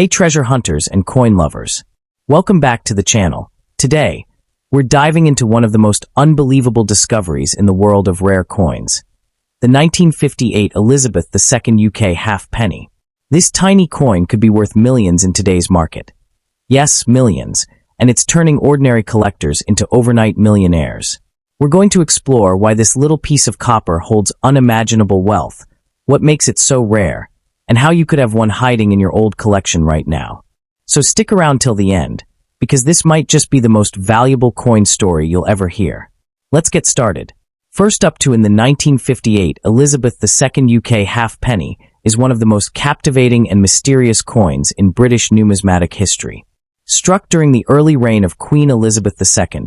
Hey treasure hunters and coin lovers. Welcome back to the channel. Today, we're diving into one of the most unbelievable discoveries in the world of rare coins. The 1958 Elizabeth II UK halfpenny. This tiny coin could be worth millions in today's market. Yes, millions, and it's turning ordinary collectors into overnight millionaires. We're going to explore why this little piece of copper holds unimaginable wealth, what makes it so rare, and how you could have one hiding in your old collection right now. So stick around till the end, because this might just be the most valuable coin story you'll ever hear. Let's get started. First up in the 1958 Elizabeth II UK halfpenny is one of the most captivating and mysterious coins in British numismatic history. Struck during the early reign of Queen Elizabeth II,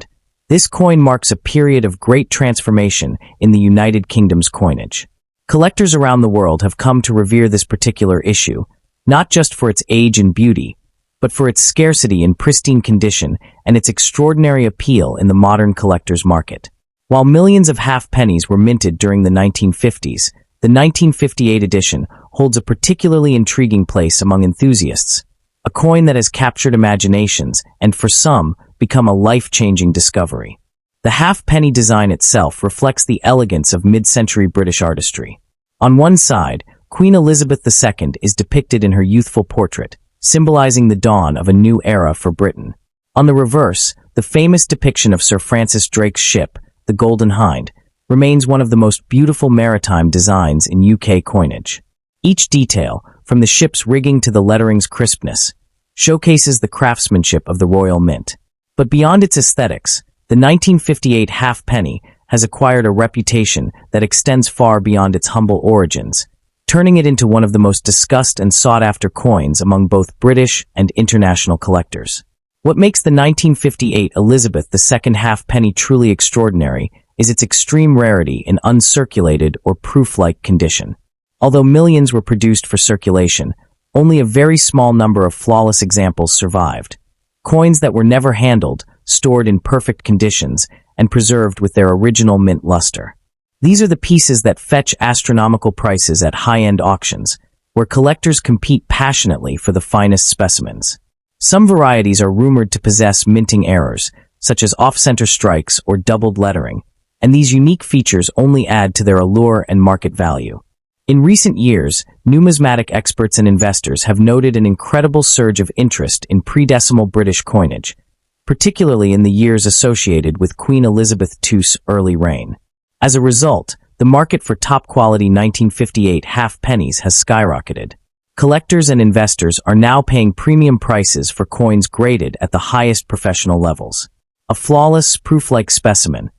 this coin marks a period of great transformation in the United Kingdom's coinage. Collectors around the world have come to revere this particular issue, not just for its age and beauty, but for its scarcity in pristine condition and its extraordinary appeal in the modern collector's market. While millions of halfpennies were minted during the 1950s, the 1958 edition holds a particularly intriguing place among enthusiasts, a coin that has captured imaginations and, for some, become a life-changing discovery. The halfpenny design itself reflects the elegance of mid-century British artistry. On one side, Queen Elizabeth II is depicted in her youthful portrait, symbolizing the dawn of a new era for Britain. On the reverse, the famous depiction of Sir Francis Drake's ship, the Golden Hind, remains one of the most beautiful maritime designs in UK coinage. Each detail, from the ship's rigging to the lettering's crispness, showcases the craftsmanship of the Royal Mint. But beyond its aesthetics, the 1958 halfpenny has acquired a reputation that extends far beyond its humble origins, turning it into one of the most discussed and sought-after coins among both British and international collectors. What makes the 1958 Elizabeth II halfpenny truly extraordinary is its extreme rarity in uncirculated or proof-like condition. Although millions were produced for circulation, only a very small number of flawless examples survived. Coins that were never handled, stored in perfect conditions, and preserved with their original mint luster. These are the pieces that fetch astronomical prices at high-end auctions, where collectors compete passionately for the finest specimens. Some varieties are rumored to possess minting errors, such as off-center strikes or doubled lettering, and these unique features only add to their allure and market value. In recent years, numismatic experts and investors have noted an incredible surge of interest in pre-decimal British coinage, particularly in the years associated with Queen Elizabeth II's early reign. As a result, the market for top-quality 1958 halfpennies has skyrocketed. Collectors and investors are now paying premium prices for coins graded at the highest professional levels. A flawless, proof-like specimen,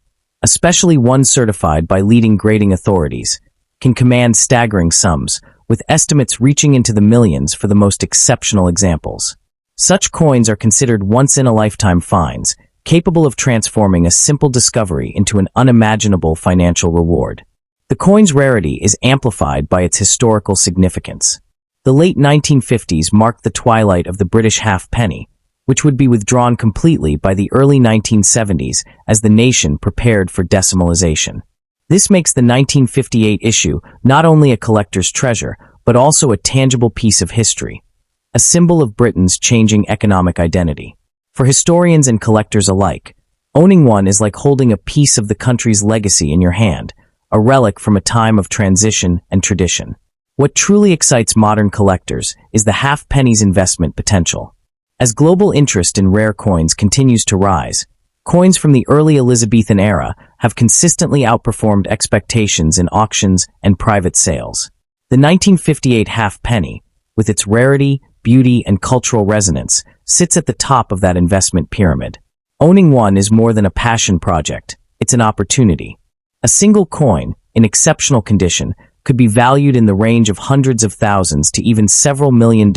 especially one certified by leading grading authorities, can command staggering sums, with estimates reaching into the millions for the most exceptional examples. Such coins are considered once-in-a-lifetime finds, capable of transforming a simple discovery into an unimaginable financial reward. The coin's rarity is amplified by its historical significance. The late 1950s marked the twilight of the British halfpenny, which would be withdrawn completely by the early 1970s as the nation prepared for decimalization. This makes the 1958 issue not only a collector's treasure, but also a tangible piece of history, a symbol of Britain's changing economic identity. For historians and collectors alike, owning one is like holding a piece of the country's legacy in your hand, a relic from a time of transition and tradition. What truly excites modern collectors is the halfpenny's investment potential. As global interest in rare coins continues to rise, coins from the early Elizabethan era have consistently outperformed expectations in auctions and private sales. The 1958 halfpenny, with its rarity, beauty, and cultural resonance, sits at the top of that investment pyramid. Owning one is more than a passion project, it's an opportunity. A single coin, in exceptional condition, could be valued in the range of hundreds of thousands to even several $1 million,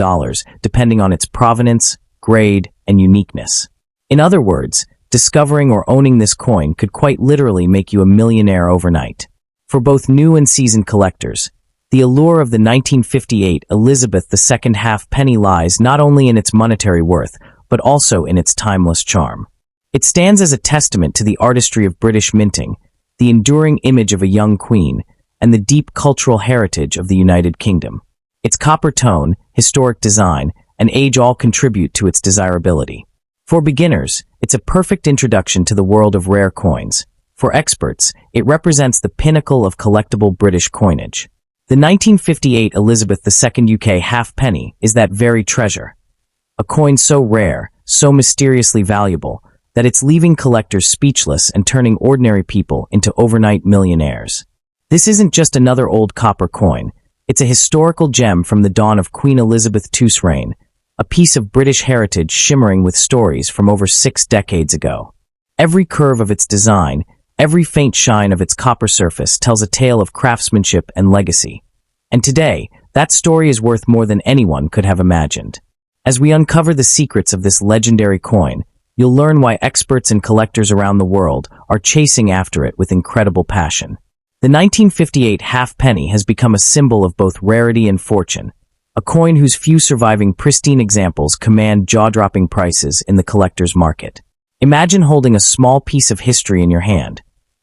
depending on its provenance, grade, and uniqueness. In other words, discovering or owning this coin could quite literally make you a millionaire overnight. For both new and seasoned collectors, the allure of the 1958 Elizabeth II halfpenny lies not only in its monetary worth, but also in its timeless charm. It stands as a testament to the artistry of British minting, the enduring image of a young queen, and the deep cultural heritage of the United Kingdom. Its copper tone, historic design, and age all contribute to its desirability. For beginners, it's a perfect introduction to the world of rare coins. For experts, it represents the pinnacle of collectible British coinage. The 1958 Elizabeth II UK halfpenny is that very treasure. A coin so rare, so mysteriously valuable, that it's leaving collectors speechless and turning ordinary people into overnight millionaires. This isn't just another old copper coin. It's a historical gem from the dawn of Queen Elizabeth II's reign, a piece of British heritage shimmering with stories from over 6 decades ago. Every curve of its design, every faint shine of its copper surface tells a tale of craftsmanship and legacy. And today, that story is worth more than anyone could have imagined. As we uncover the secrets of this legendary coin, you'll learn why experts and collectors around the world are chasing after it with incredible passion. The 1958 halfpenny has become a symbol of both rarity and fortune, a coin whose few surviving pristine examples command jaw-dropping prices in the collector's market. Imagine holding a small piece of history in your hand,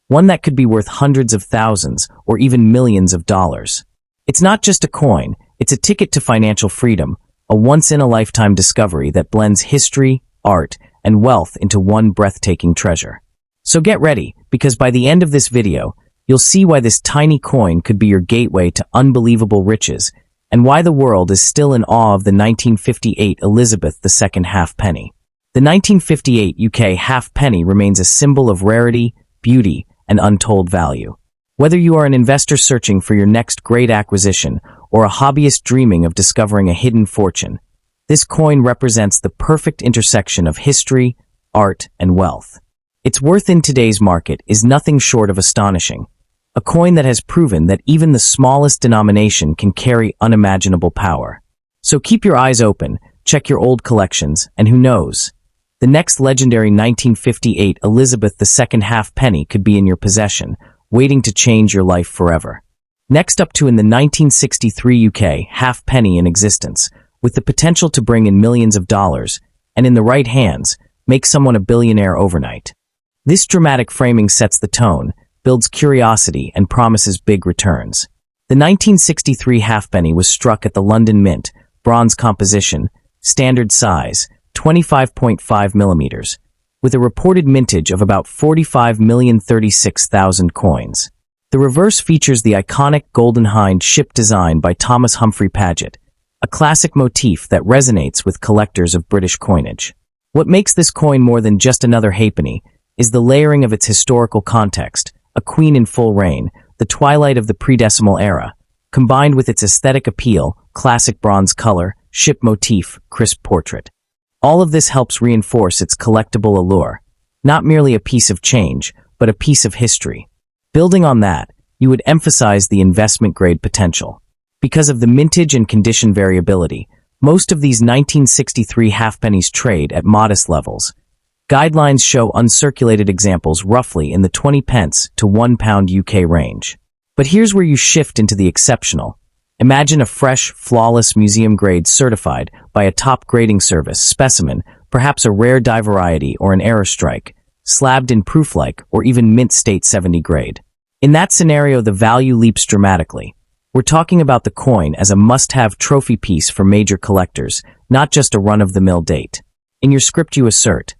one that could be worth hundreds of thousands or even millions of dollars. It's not just a coin, it's a ticket to financial freedom, a once-in-a-lifetime discovery that blends history, art, and wealth into one breathtaking treasure. So get ready, because by the end of this video, you'll see why this tiny coin could be your gateway to unbelievable riches, and why the world is still in awe of the 1958 Elizabeth II halfpenny. The 1958 UK halfpenny remains a symbol of rarity, beauty, and untold value. Whether you are an investor searching for your next great acquisition or a hobbyist dreaming of discovering a hidden fortune, this coin represents the perfect intersection of history, art, and wealth. Its worth in today's market is nothing short of astonishing, a coin that has proven that even the smallest denomination can carry unimaginable power. So keep your eyes open, check your old collections, and who knows, the next legendary 1958 Elizabeth II halfpenny could be in your possession, waiting to change your life forever. Next up to in the 1963 UK halfpenny in existence, with the potential to bring in millions of dollars, and in the right hands, make someone a billionaire overnight. This dramatic framing sets the tone, builds curiosity, and promises big returns. The 1963 halfpenny was struck at the London Mint, bronze composition, standard size, 25.5 millimeters, with a reported mintage of about 45,036,000 coins. The reverse features the iconic Golden Hind ship design by Thomas Humphrey Paget, a classic motif that resonates with collectors of British coinage. What makes this coin more than just another halfpenny is the layering of its historical context, a queen in full reign, the twilight of the pre-decimal era, combined with its aesthetic appeal, classic bronze color, ship motif, crisp portrait. All of this helps reinforce its collectible allure, not merely a piece of change, but a piece of history. Building on that, you would emphasize the investment-grade potential. Because of the mintage and condition variability, most of these 1963 halfpennies trade at modest levels. Guidelines show uncirculated examples roughly in the 20 pence to £1 UK range. But here's where you shift into the exceptional. Imagine a fresh, flawless museum-grade certified by a top grading service specimen, perhaps a rare die variety or an error strike, slabbed in proof-like or even mint state 70 grade. In that scenario, the value leaps dramatically. We're talking about the coin as a must-have trophy piece for major collectors, not just a run-of-the-mill date. In your script you assert,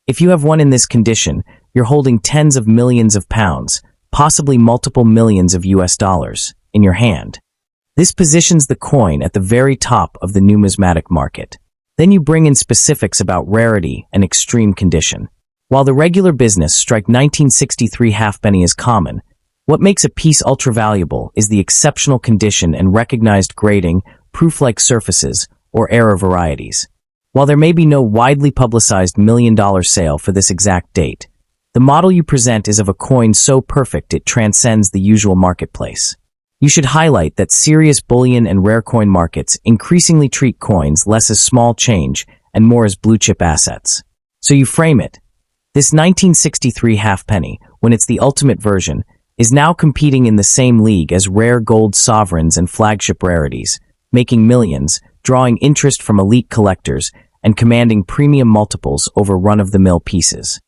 if you have one in this condition, you're holding tens of millions of pounds, possibly multiple millions of US dollars, in your hand. This positions the coin at the very top of the numismatic market. Then you bring in specifics about rarity and extreme condition. While the regular business strike 1963 halfpenny is common, what makes a piece ultra-valuable is the exceptional condition and recognized grading, proof-like surfaces, or error varieties. While there may be no widely publicized million-dollar sale for this exact date, the model you present is of a coin so perfect it transcends the usual marketplace. You should highlight that serious bullion and rare coin markets increasingly treat coins less as small change and more as blue-chip assets. So you frame it. This 1963 halfpenny, when it's the ultimate version, is now competing in the same league as rare gold sovereigns and flagship rarities, making millions, drawing interest from elite collectors, and commanding premium multiples over run-of-the-mill pieces.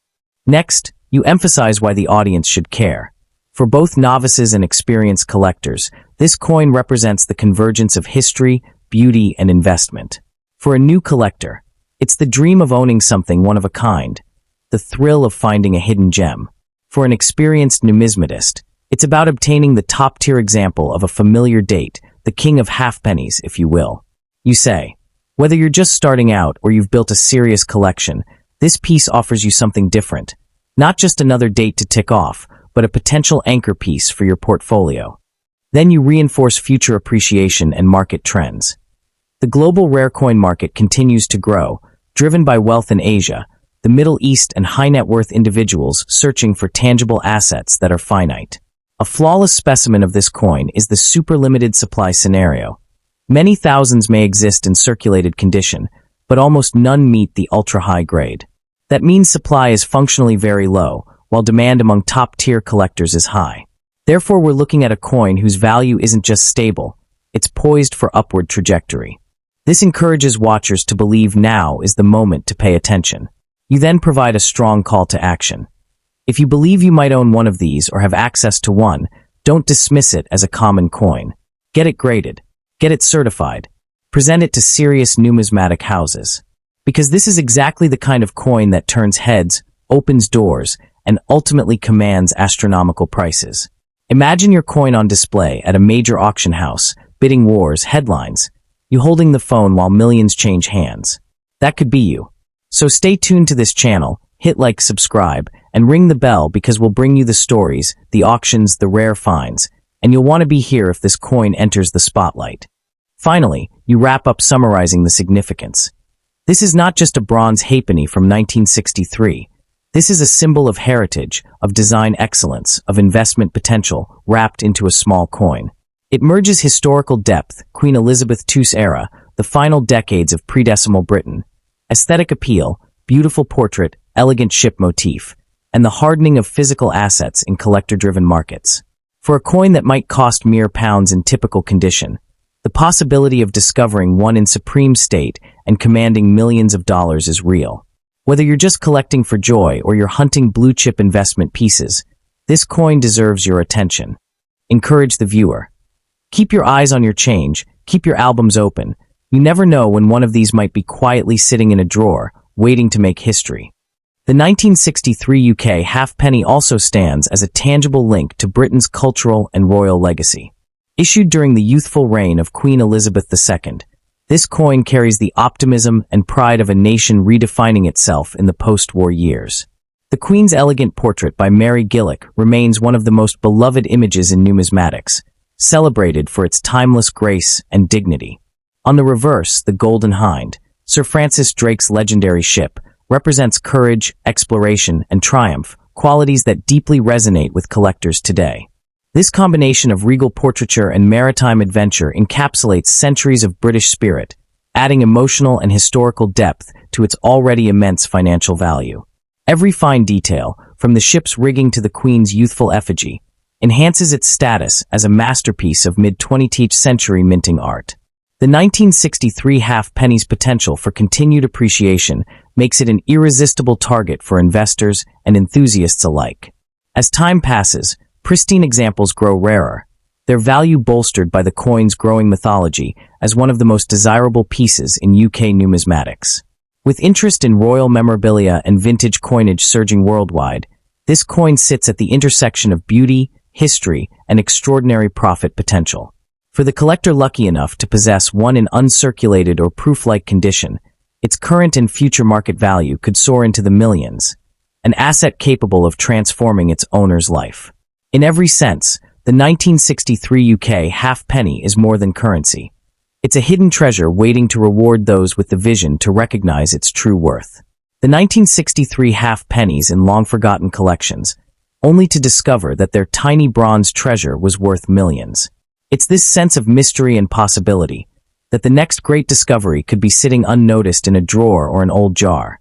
Next, you emphasize why the audience should care. For both novices and experienced collectors, this coin represents the convergence of history, beauty, and investment. For a new collector, it's the dream of owning something one of a kind, the thrill of finding a hidden gem. For an experienced numismatist, it's about obtaining the top-tier example of a familiar date, the king of halfpennies, if you will. You say, whether you're just starting out or you've built a serious collection, this piece offers you something different. Not just another date to tick off, but a potential anchor piece for your portfolio. Then you reinforce future appreciation and market trends. The global rare coin market continues to grow, driven by wealth in Asia, the Middle East, and high-net-worth individuals searching for tangible assets that are finite. A flawless specimen of this coin is the super-limited supply scenario. Many thousands may exist in circulated condition, but almost none meet the ultra-high grade. That means supply is functionally very low, while demand among top-tier collectors is high. Therefore, we're looking at a coin whose value isn't just stable, it's poised for upward trajectory. This encourages watchers to believe now is the moment to pay attention. You then provide a strong call to action. If you believe you might own one of these or have access to one, don't dismiss it as a common coin. Get it graded. Get it certified. Present it to serious numismatic houses. Because this is exactly the kind of coin that turns heads, opens doors, and ultimately commands astronomical prices. Imagine your coin on display at a major auction house, bidding wars, headlines, you holding the phone while millions change hands. That could be you. So stay tuned to this channel, hit like, subscribe, and ring the bell because we'll bring you the stories, the auctions, the rare finds, and you'll want to be here if this coin enters the spotlight. Finally, you wrap up summarizing the significance. This is not just a bronze halfpenny from 1963. This is a symbol of heritage, of design excellence, of investment potential, wrapped into a small coin. It merges historical depth, Queen Elizabeth II's era, the final decades of pre-decimal Britain, aesthetic appeal, beautiful portrait, elegant ship motif, and the hardening of physical assets in collector-driven markets. For a coin that might cost mere pounds in typical condition, the possibility of discovering one in supreme state and commanding millions of dollars is real. Whether you're just collecting for joy or you're hunting blue-chip investment pieces, this coin deserves your attention. Encourage the viewer. Keep your eyes on your change, keep your albums open. You never know when one of these might be quietly sitting in a drawer, waiting to make history. The 1963 UK halfpenny also stands as a tangible link to Britain's cultural and royal legacy. Issued during the youthful reign of Queen Elizabeth II, this coin carries the optimism and pride of a nation redefining itself in the post-war years. The Queen's elegant portrait by Mary Gillick remains one of the most beloved images in numismatics, celebrated for its timeless grace and dignity. On the reverse, the Golden Hind, Sir Francis Drake's legendary ship, represents courage, exploration, and triumph, qualities that deeply resonate with collectors today. This combination of regal portraiture and maritime adventure encapsulates centuries of British spirit, adding emotional and historical depth to its already immense financial value. Every fine detail, from the ship's rigging to the Queen's youthful effigy, enhances its status as a masterpiece of mid-20th century minting art. The 1963 halfpenny's potential for continued appreciation makes it an irresistible target for investors and enthusiasts alike. As time passes, pristine examples grow rarer, their value bolstered by the coin's growing mythology as one of the most desirable pieces in UK numismatics. With interest in royal memorabilia and vintage coinage surging worldwide, this coin sits at the intersection of beauty, history, and extraordinary profit potential. For the collector lucky enough to possess one in uncirculated or proof-like condition, its current and future market value could soar into the millions, an asset capable of transforming its owner's life. In every sense, the 1963 UK halfpenny is more than currency. It's a hidden treasure waiting to reward those with the vision to recognize its true worth. The 1963 halfpennies in long-forgotten collections, only to discover that their tiny bronze treasure was worth millions. It's this sense of mystery and possibility, that the next great discovery could be sitting unnoticed in a drawer or an old jar,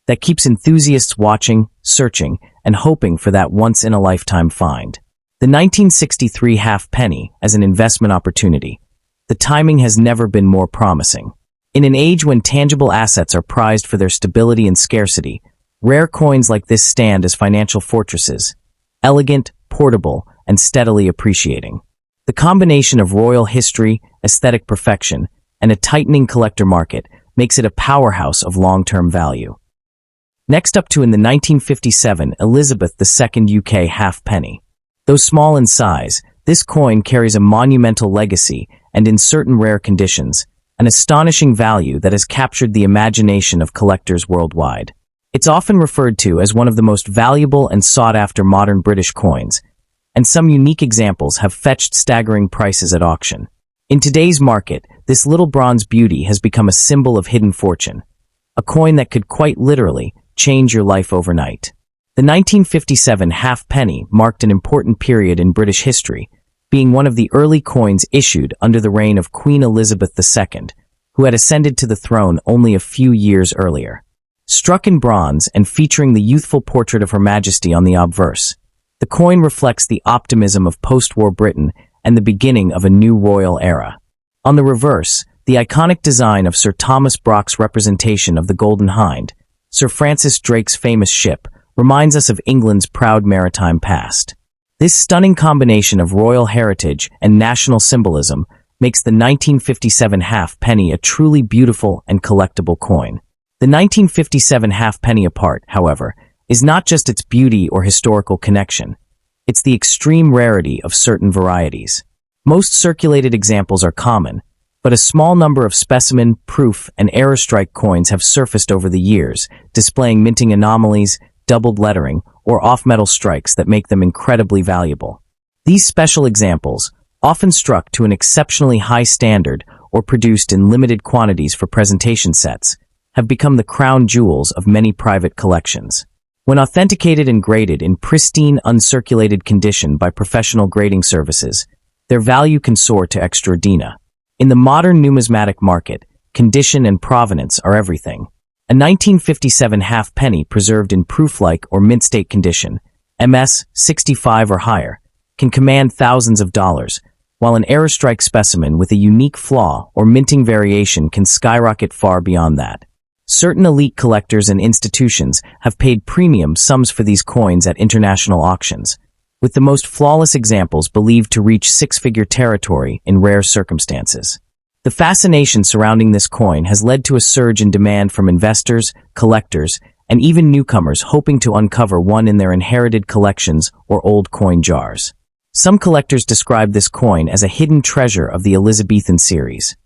that keeps enthusiasts watching, searching, and hoping for that once-in-a-lifetime find. The 1963 halfpenny as an investment opportunity. The timing has never been more promising. In an age when tangible assets are prized for their stability and scarcity, rare coins like this stand as financial fortresses, elegant, portable, and steadily appreciating. The combination of royal history, aesthetic perfection, and a tightening collector market makes it a powerhouse of long-term value. Next up to in the 1957 Elizabeth II UK halfpenny. Though small in size, this coin carries a monumental legacy and, in certain rare conditions, an astonishing value that has captured the imagination of collectors worldwide. It's often referred to as one of the most valuable and sought-after modern British coins, and some unique examples have fetched staggering prices at auction. In today's market, this little bronze beauty has become a symbol of hidden fortune, a coin that could quite literally change your life overnight. The 1957 halfpenny marked an important period in British history, being one of the early coins issued under the reign of Queen Elizabeth II, who had ascended to the throne only a few years earlier. Struck in bronze and featuring the youthful portrait of Her Majesty on the obverse, the coin reflects the optimism of post-war Britain and the beginning of a new royal era. On the reverse, the iconic design of Sir Thomas Brock's representation of the Golden Hind, Sir Francis Drake's famous ship, reminds us of England's proud maritime past. This stunning combination of royal heritage and national symbolism makes the 1957 halfpenny a truly beautiful and collectible coin. The 1957 halfpenny apart, however, is not just its beauty or historical connection. It's the extreme rarity of certain varieties. Most circulated examples are common, but a small number of specimen, proof, and error strike coins have surfaced over the years, displaying minting anomalies, doubled lettering, or off-metal strikes that make them incredibly valuable. These special examples, often struck to an exceptionally high standard or produced in limited quantities for presentation sets, have become the crown jewels of many private collections. When authenticated and graded in pristine, uncirculated condition by professional grading services, their value can soar to extraordina. In the modern numismatic market, condition and provenance are everything. A 1957 halfpenny preserved in proof-like or mint-state condition, MS 65 or higher, can command thousands of dollars, while an error strike specimen with a unique flaw or minting variation can skyrocket far beyond that. Certain elite collectors and institutions have paid premium sums for these coins at international auctions, with the most flawless examples believed to reach six-figure territory in rare circumstances. The fascination surrounding this coin has led to a surge in demand from investors, collectors, and even newcomers hoping to uncover one in their inherited collections or old coin jars. Some collectors describe this coin as a hidden treasure of the Elizabethan series,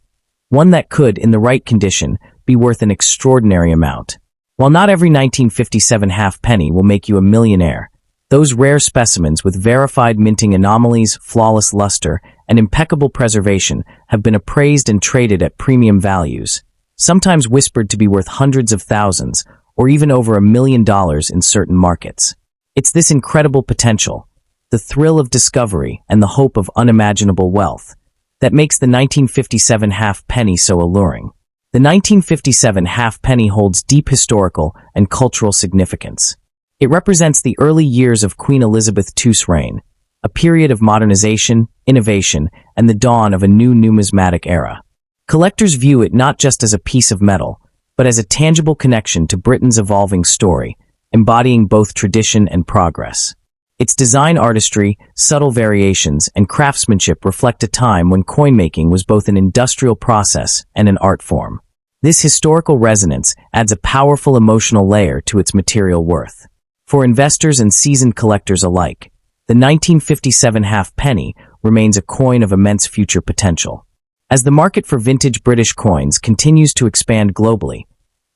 one that could, in the right condition, be worth an extraordinary amount. While not every 1957 halfpenny will make you a millionaire, those rare specimens with verified minting anomalies, flawless luster, and impeccable preservation have been appraised and traded at premium values, sometimes whispered to be worth hundreds of thousands or even over $1 million in certain markets. It's this incredible potential, the thrill of discovery and the hope of unimaginable wealth, that makes the 1957 halfpenny so alluring. The 1957 halfpenny holds deep historical and cultural significance. It represents the early years of Queen Elizabeth II's reign, a period of modernization, innovation, and the dawn of a new numismatic era. Collectors view it not just as a piece of metal, but as a tangible connection to Britain's evolving story, embodying both tradition and progress. Its design artistry, subtle variations, and craftsmanship reflect a time when coin-making was both an industrial process and an art form. This historical resonance adds a powerful emotional layer to its material worth. For investors and seasoned collectors alike, the 1957 halfpenny remains a coin of immense future potential. As the market for vintage British coins continues to expand globally,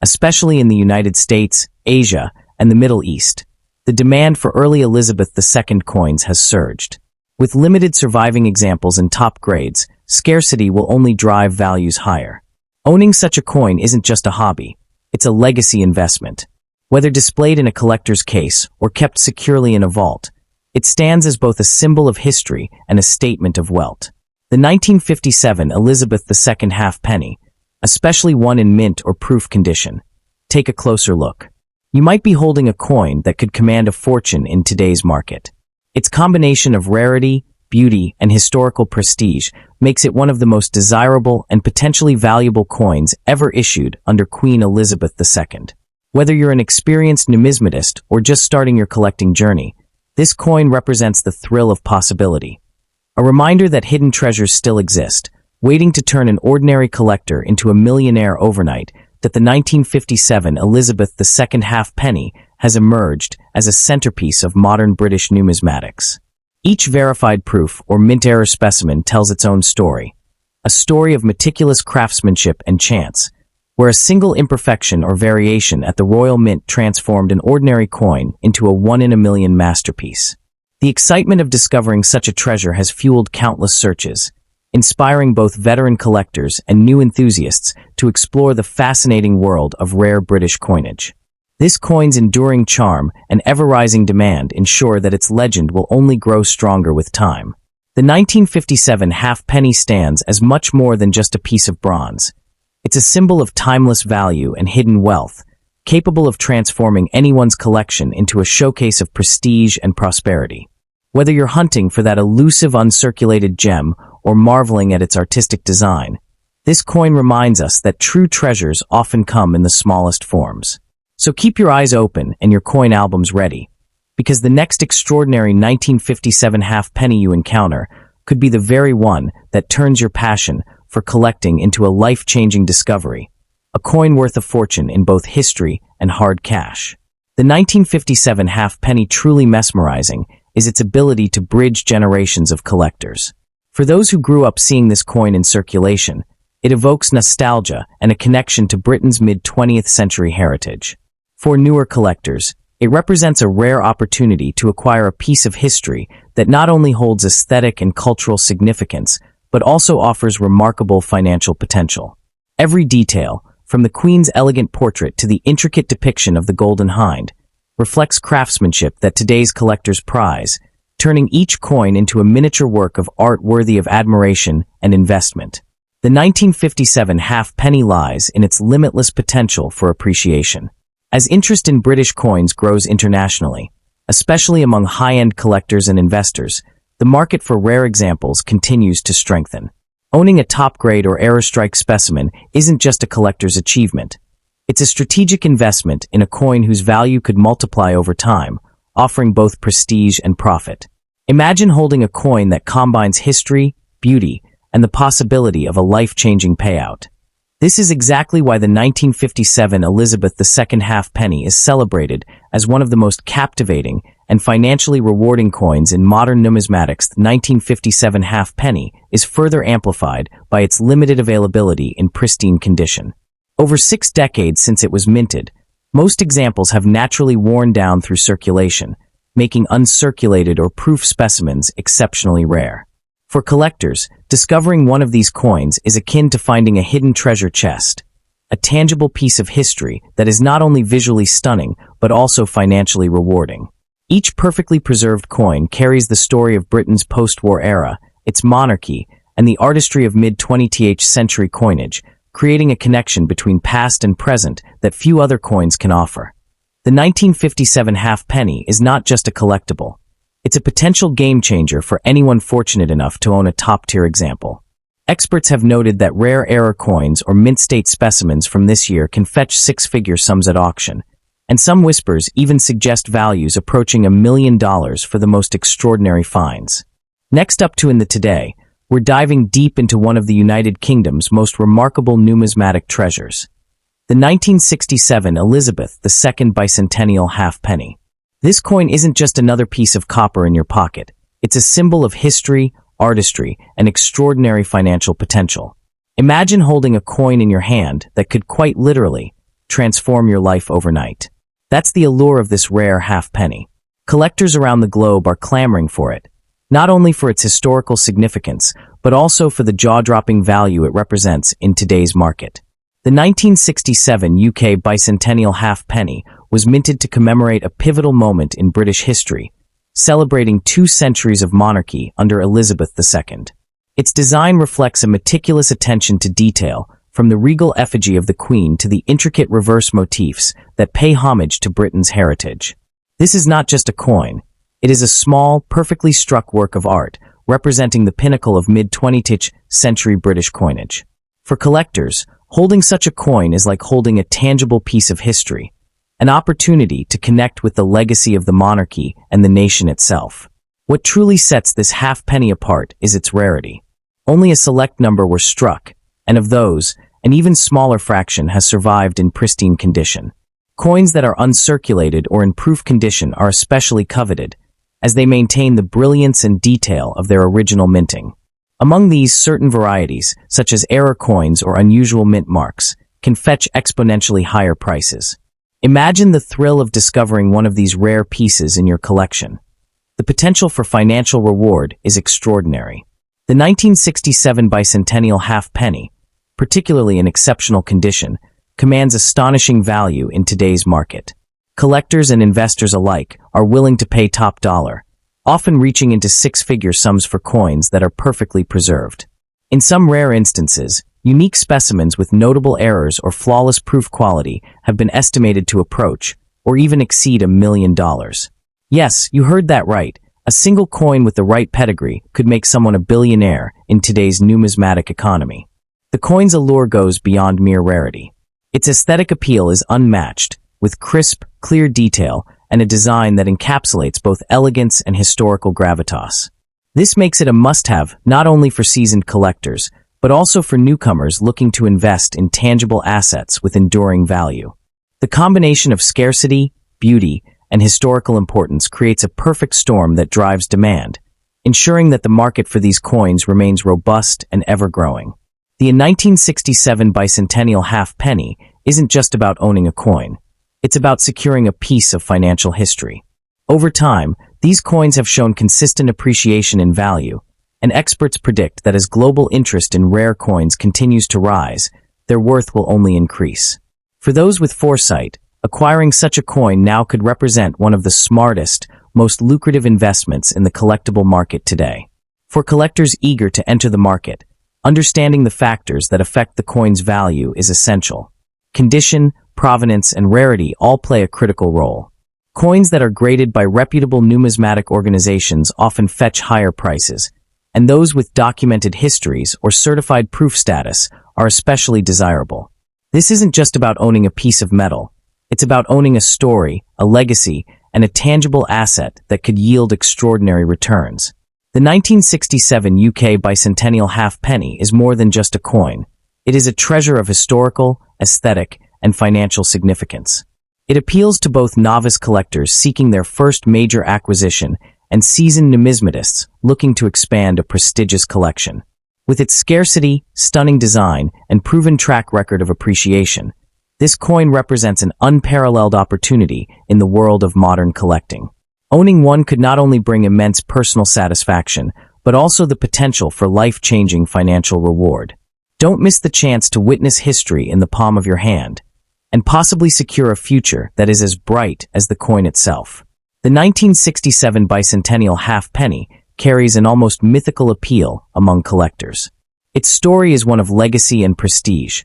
especially in the United States, Asia, and the Middle East, the demand for early Elizabeth II coins has surged. With limited surviving examples in top grades, scarcity will only drive values higher. Owning such a coin isn't just a hobby, it's a legacy investment. Whether displayed in a collector's case or kept securely in a vault, it stands as both a symbol of history and a statement of wealth. The 1957 Elizabeth II halfpenny, especially one in mint or proof condition, take a closer look. You might be holding a coin that could command a fortune in today's market. Its combination of rarity, beauty, and historical prestige makes it one of the most desirable and potentially valuable coins ever issued under Queen Elizabeth II. Whether you're an experienced numismatist or just starting your collecting journey, this coin represents the thrill of possibility. A reminder that hidden treasures still exist, waiting to turn an ordinary collector into a millionaire overnight that the 1957 Elizabeth II halfpenny has emerged as a centerpiece of modern British numismatics. Each verified proof or mint error specimen tells its own story, a story of meticulous craftsmanship and chance, where a single imperfection or variation at the Royal Mint transformed an ordinary coin into a one-in-a-million masterpiece. The excitement of discovering such a treasure has fueled countless searches, inspiring both veteran collectors and new enthusiasts to explore the fascinating world of rare British coinage. This coin's enduring charm and ever-rising demand ensure that its legend will only grow stronger with time. The 1957 halfpenny stands as much more than just a piece of bronze. It's a symbol of timeless value and hidden wealth, capable of transforming anyone's collection into a showcase of prestige and prosperity. Whether you're hunting for that elusive uncirculated gem or marveling at its artistic design, this coin reminds us that true treasures often come in the smallest forms. So keep your eyes open and your coin albums ready, because the next extraordinary 1957 halfpenny you encounter could be the very one that turns your passion for collecting into a life-changing discovery, a coin worth a fortune in both history and hard cash. The 1957 halfpenny truly mesmerizing is its ability to bridge generations of collectors. For those who grew up seeing this coin in circulation, it evokes nostalgia and a connection to Britain's mid-20th century heritage. For newer collectors, it represents a rare opportunity to acquire a piece of history that not only holds aesthetic and cultural significance, but also offers remarkable financial potential. Every detail, from the Queen's elegant portrait to the intricate depiction of the Golden Hind, reflects craftsmanship that today's collectors prize, turning each coin into a miniature work of art worthy of admiration and investment. The 1957 halfpenny lies in its limitless potential for appreciation. As interest in British coins grows internationally, especially among high-end collectors and investors, the market for rare examples continues to strengthen. Owning a top-grade or error-strike specimen isn't just a collector's achievement. It's a strategic investment in a coin whose value could multiply over time, offering both prestige and profit. Imagine holding a coin that combines history, beauty, and the possibility of a life-changing payout. This is exactly why the 1957 Elizabeth II halfpenny is celebrated as one of the most captivating and financially rewarding coins in modern numismatics. The 1957 halfpenny is further amplified by its limited availability in pristine condition. Over 6 decades since it was minted, most examples have naturally worn down through circulation, making uncirculated or proof specimens exceptionally rare. For collectors, discovering one of these coins is akin to finding a hidden treasure chest, a tangible piece of history that is not only visually stunning, but also financially rewarding. Each perfectly preserved coin carries the story of Britain's post-war era, its monarchy, and the artistry of mid-20th century coinage, creating a connection between past and present that few other coins can offer. The 1957 halfpenny is not just a collectible. It's a potential game-changer for anyone fortunate enough to own a top-tier example. Experts have noted that rare error coins or mint-state specimens from this year can fetch 6-figure sums at auction, and some whispers even suggest values approaching $1 million for the most extraordinary finds. Next up in the Today, we're diving deep into one of the United Kingdom's most remarkable numismatic treasures, the 1967 Elizabeth II bicentennial halfpenny. This coin isn't just another piece of copper in your pocket. It's a symbol of history, artistry, and extraordinary financial potential. Imagine holding a coin in your hand that could quite literally transform your life overnight. That's the allure of this rare halfpenny. Collectors around the globe are clamoring for it, not only for its historical significance, but also for the jaw-dropping value it represents in today's market. The 1967 UK bicentennial halfpenny was minted to commemorate a pivotal moment in British history, celebrating 2 centuries of monarchy under Elizabeth II. Its design reflects a meticulous attention to detail, from the regal effigy of the Queen to the intricate reverse motifs that pay homage to Britain's heritage. This is not just a coin. It is a small, perfectly struck work of art, representing the pinnacle of mid-20th century British coinage. For collectors, holding such a coin is like holding a tangible piece of history, an opportunity to connect with the legacy of the monarchy and the nation itself. What truly sets this halfpenny apart is its rarity. Only a select number were struck, and of those, an even smaller fraction has survived in pristine condition. Coins that are uncirculated or in proof condition are especially coveted, as they maintain the brilliance and detail of their original minting. Among these, certain varieties, such as error coins or unusual mint marks, can fetch exponentially higher prices. Imagine the thrill of discovering one of these rare pieces in your collection. The potential for financial reward is extraordinary. The 1967 bicentennial half-penny, particularly in exceptional condition, commands astonishing value in today's market. Collectors and investors alike are willing to pay top dollar, often reaching into six-figure sums for coins that are perfectly preserved. In some rare instances, unique specimens with notable errors or flawless proof quality have been estimated to approach, or even exceed $1 million. Yes, you heard that right. A single coin with the right pedigree could make someone a billionaire in today's numismatic economy. The coin's allure goes beyond mere rarity. Its aesthetic appeal is unmatched, with crisp, clear detail and a design that encapsulates both elegance and historical gravitas. This makes it a must-have not only for seasoned collectors, but also for newcomers looking to invest in tangible assets with enduring value. The combination of scarcity, beauty, and historical importance creates a perfect storm that drives demand, ensuring that the market for these coins remains robust and ever-growing. The 1967 bicentennial half-penny isn't just about owning a coin. It's about securing a piece of financial history. Over time, these coins have shown consistent appreciation in value, and experts predict that as global interest in rare coins continues to rise, their worth will only increase. For those with foresight, acquiring such a coin now could represent one of the smartest, most lucrative investments in the collectible market today. For collectors eager to enter the market, understanding the factors that affect the coin's value is essential. Condition, provenance, and rarity all play a critical role. Coins that are graded by reputable numismatic organizations often fetch higher prices, and those with documented histories or certified proof status are especially desirable. This isn't just about owning a piece of metal. It's about owning a story, a legacy, and a tangible asset that could yield extraordinary returns. The 1967 UK bicentennial half-penny is more than just a coin. It is a treasure of historical, aesthetic, and financial significance. It appeals to both novice collectors seeking their first major acquisition and seasoned numismatists looking to expand a prestigious collection. With its scarcity, stunning design, and proven track record of appreciation, this coin represents an unparalleled opportunity in the world of modern collecting. Owning one could not only bring immense personal satisfaction, but also the potential for life-changing financial reward. Don't miss the chance to witness history in the palm of your hand, and possibly secure a future that is as bright as the coin itself. The 1967 bicentennial half-penny carries an almost mythical appeal among collectors. Its story is one of legacy and prestige,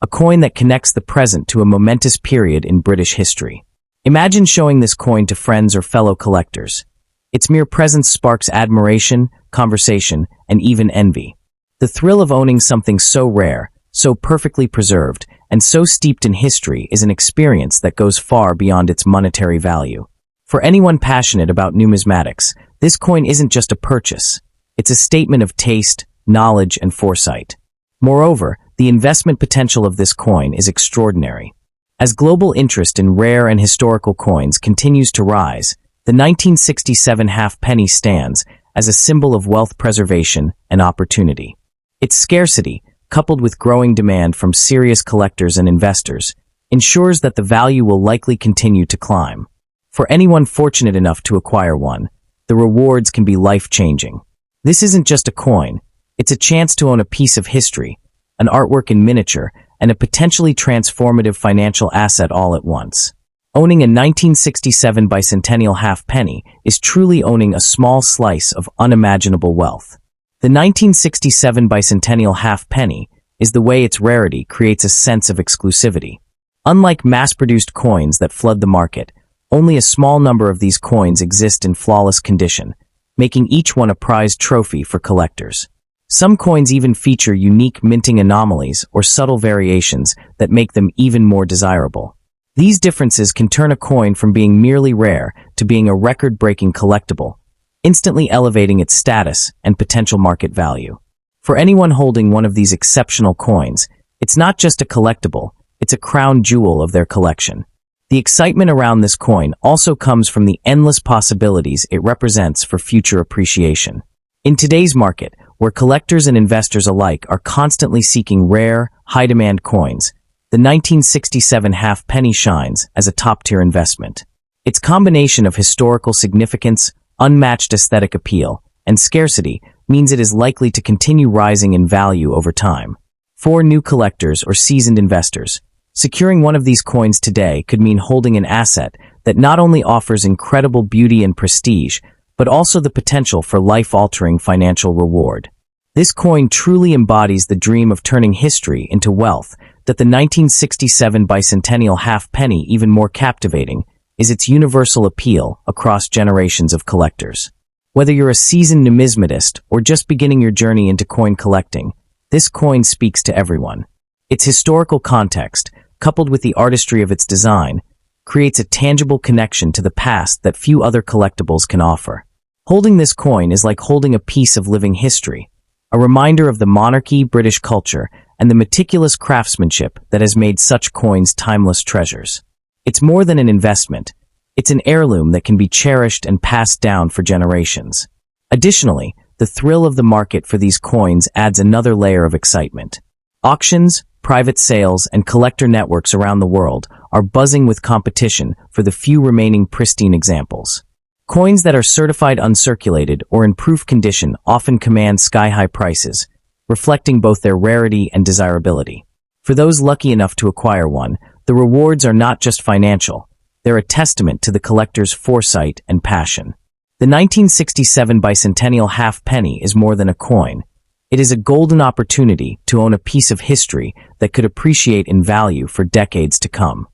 a coin that connects the present to a momentous period in British history. Imagine showing this coin to friends or fellow collectors. Its mere presence sparks admiration, conversation, and even envy. The thrill of owning something so rare, so perfectly preserved, and so steeped in history is an experience that goes far beyond its monetary value. For anyone passionate about numismatics, this coin isn't just a purchase. It's a statement of taste, knowledge, and foresight. Moreover, the investment potential of this coin is extraordinary. As global interest in rare and historical coins continues to rise, the 1967 half-penny stands as a symbol of wealth preservation and opportunity. Its scarcity, coupled with growing demand from serious collectors and investors, ensures that the value will likely continue to climb. For anyone fortunate enough to acquire one, the rewards can be life-changing. This isn't just a coin, it's a chance to own a piece of history, an artwork in miniature, and a potentially transformative financial asset all at once. Owning a 1967 bicentennial half-penny is truly owning a small slice of unimaginable wealth. The 1967 bicentennial half-penny is the way its rarity creates a sense of exclusivity. Unlike mass-produced coins that flood the market, only a small number of these coins exist in flawless condition, making each one a prized trophy for collectors. Some coins even feature unique minting anomalies or subtle variations that make them even more desirable. These differences can turn a coin from being merely rare to being a record-breaking collectible, instantly elevating its status and potential market value. For anyone holding one of these exceptional coins, It's not just a collectible, it's a crown jewel of their collection. The excitement around this coin also comes from the endless possibilities it represents for future appreciation. In today's market, where collectors and investors alike are constantly seeking rare, high-demand coins, the 1967 half-penny shines as a top-tier investment. Its combination of historical significance, unmatched aesthetic appeal, and scarcity means it is likely to continue rising in value over time. For new collectors or seasoned investors, securing one of these coins today could mean holding an asset that not only offers incredible beauty and prestige, but also the potential for life-altering financial reward. This coin truly embodies the dream of turning history into wealth. That the 1967 bicentennial half-penny even more captivating is its universal appeal across generations of collectors. Whether you're a seasoned numismatist or just beginning your journey into coin collecting, this coin speaks to everyone. Its historical context, coupled with the artistry of its design, creates a tangible connection to the past that few other collectibles can offer. Holding this coin is like holding a piece of living history, a reminder of the monarchy, British culture, and the meticulous craftsmanship that has made such coins timeless treasures. It's more than an investment. It's an heirloom that can be cherished and passed down for generations. Additionally, the thrill of the market for these coins adds another layer of excitement. Auctions, private sales, and collector networks around the world are buzzing with competition for the few remaining pristine examples. Coins that are certified uncirculated or in proof condition often command sky-high prices, reflecting both their rarity and desirability. For those lucky enough to acquire one, the rewards are not just financial, they're a testament to the collector's foresight and passion. The 1967 bicentennial half-penny is more than a coin. It is a golden opportunity to own a piece of history that could appreciate in value for decades to come.